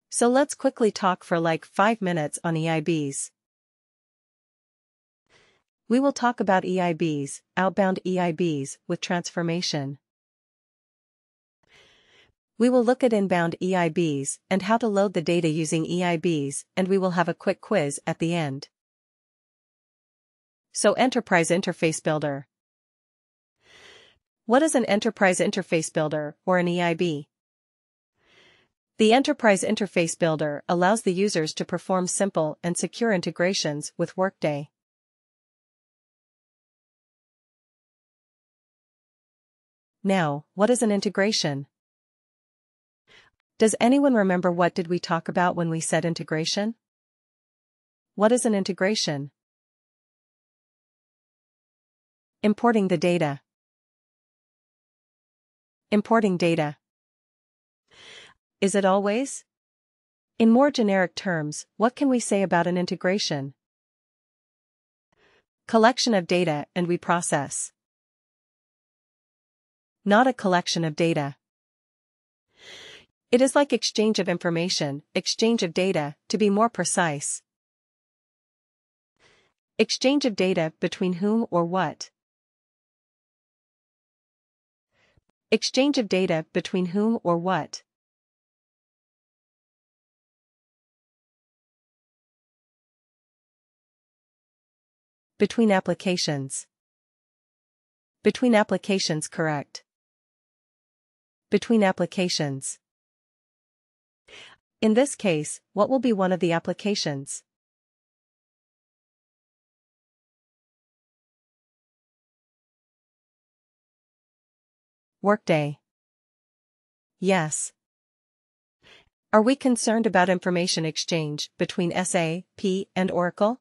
So let's quickly talk for like 5 minutes on EIBs. We will talk about EIBs, outbound EIBs, with transformation. We will look at inbound EIBs and how to load the data using EIBs, and we will have a quick quiz at the end. So, Enterprise Interface Builder. What is an Enterprise Interface Builder, or an EIB? The Enterprise Interface Builder allows the users to perform simple and secure integrations with Workday. Now, what is an integration? Does anyone remember what did we talk about when we said integration? What is an integration? Importing the data. Importing data. Is it always? In more generic terms, what can we say about an integration? Collection of data and we process. Not a collection of data. It is like exchange of information, exchange of data, to be more precise. Exchange of data between whom or what? Exchange of data between whom or what? Between applications. Between applications, correct. Between applications. In this case, what will be one of the applications? Workday. Yes. Are we concerned about information exchange between SAP and Oracle?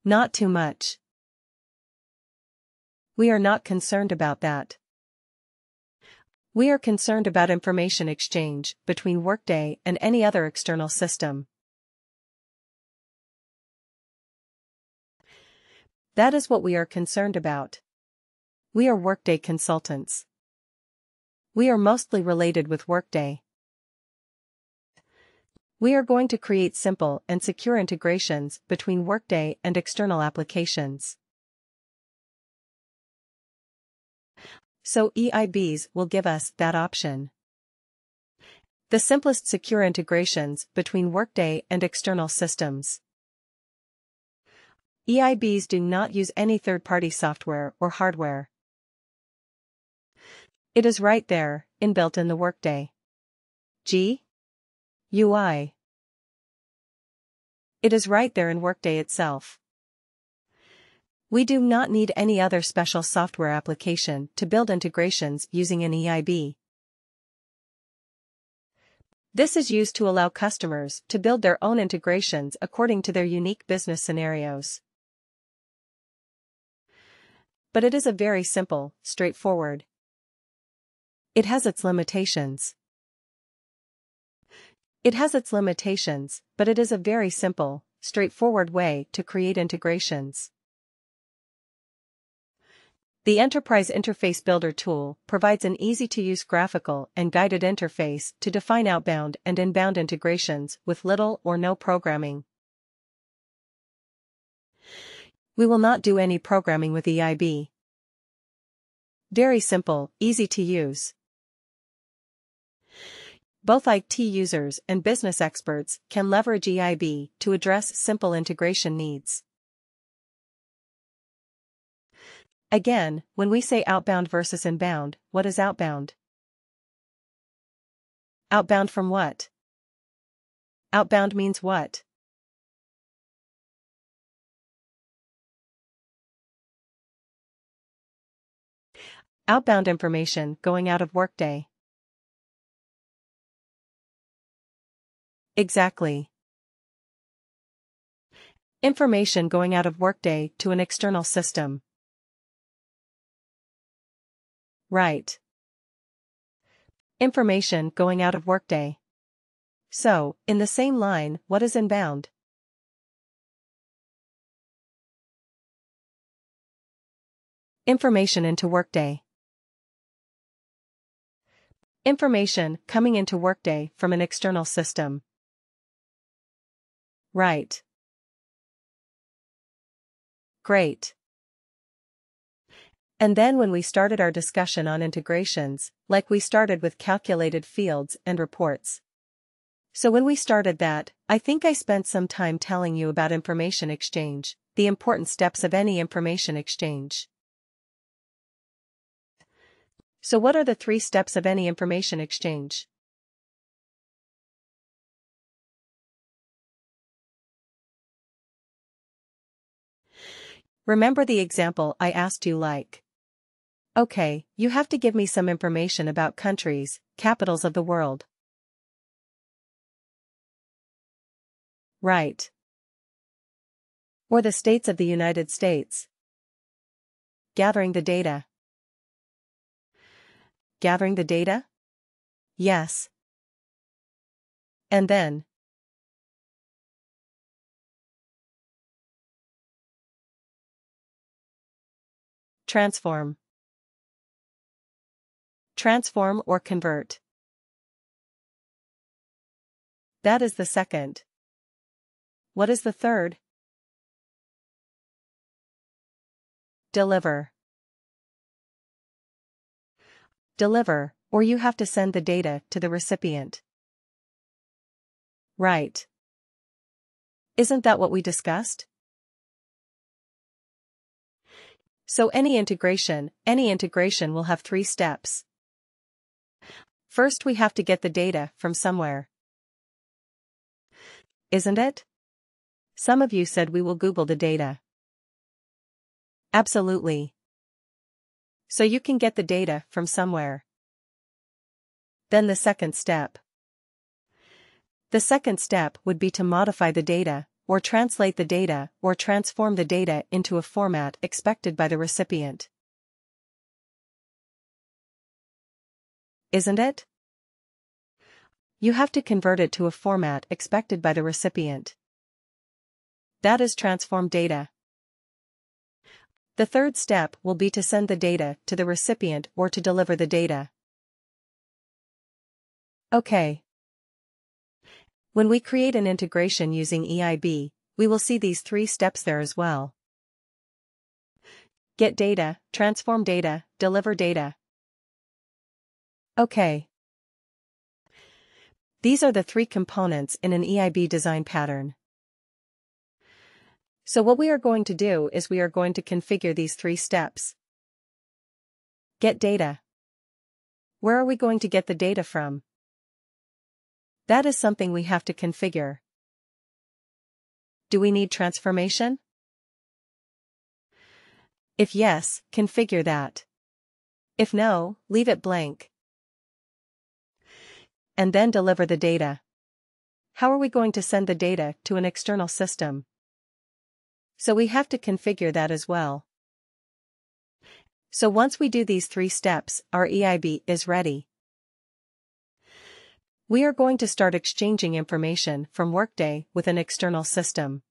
Not too much. We are not concerned about that. We are concerned about information exchange between Workday and any other external system. That is what we are concerned about. We are Workday consultants. We are mostly related with Workday. We are going to create simple and secure integrations between Workday and external applications. So EIBs will give us that option. The simplest secure integrations between Workday and external systems. EIBs do not use any third-party software or hardware. It is right there, inbuilt in the Workday UI. It is right there in Workday itself. We do not need any other special software application to build integrations using an EIB. This is used to allow customers to build their own integrations according to their unique business scenarios. But it is a very simple, straightforward. It has its limitations. It has its limitations, but it is a very simple, straightforward way to create integrations. The Enterprise Interface Builder tool provides an easy-to-use graphical and guided interface to define outbound and inbound integrations with little or no programming. We will not do any programming with EIB. Very simple, easy to use. Both IT users and business experts can leverage EIB to address simple integration needs. Again, when we say outbound versus inbound, what is outbound? Outbound from what? Outbound means what? Outbound information going out of Workday. Exactly. Information going out of Workday to an external system. Right. Information going out of Workday. So, in the same line, what is inbound? Information into Workday. Information coming into Workday from an external system. Right. Great. And then when we started our discussion on integrations, like we started with calculated fields and reports. So when we started that, I think I spent some time telling you about information exchange, the important steps of any information exchange. So what are the 3 steps of any information exchange? Remember the example I asked you like. Okay, you have to give me some information about countries, capitals of the world. Right. Or the states of the United States. Gathering the data. Gathering the data? Yes. And then? Transform. Transform or convert. That is the second. What is the third? Deliver. Deliver, or you have to send the data to the recipient. Right. Isn't that what we discussed? So any integration will have 3 steps. First we have to get the data from somewhere. Isn't it? Some of you said we will Google the data. Absolutely. So you can get the data from somewhere. Then the second step. The second step would be to modify the data, or translate the data, or transform the data into a format expected by the recipient. Isn't it? You have to convert it to a format expected by the recipient. That is transform data. The third step will be to send the data to the recipient or to deliver the data. Okay. When we create an integration using EIB, we will see these 3 steps there as well. Get data, transform data, deliver data. Okay. These are the 3 components in an EIB design pattern. So what we are going to do is we are going to configure these 3 steps. Get data. Where are we going to get the data from? That is something we have to configure. Do we need transformation? If yes, configure that. If no, leave it blank. And then deliver the data. How are we going to send the data to an external system? So we have to configure that as well. So once we do these 3 steps, our EIB is ready. We are going to start exchanging information from Workday with an external system.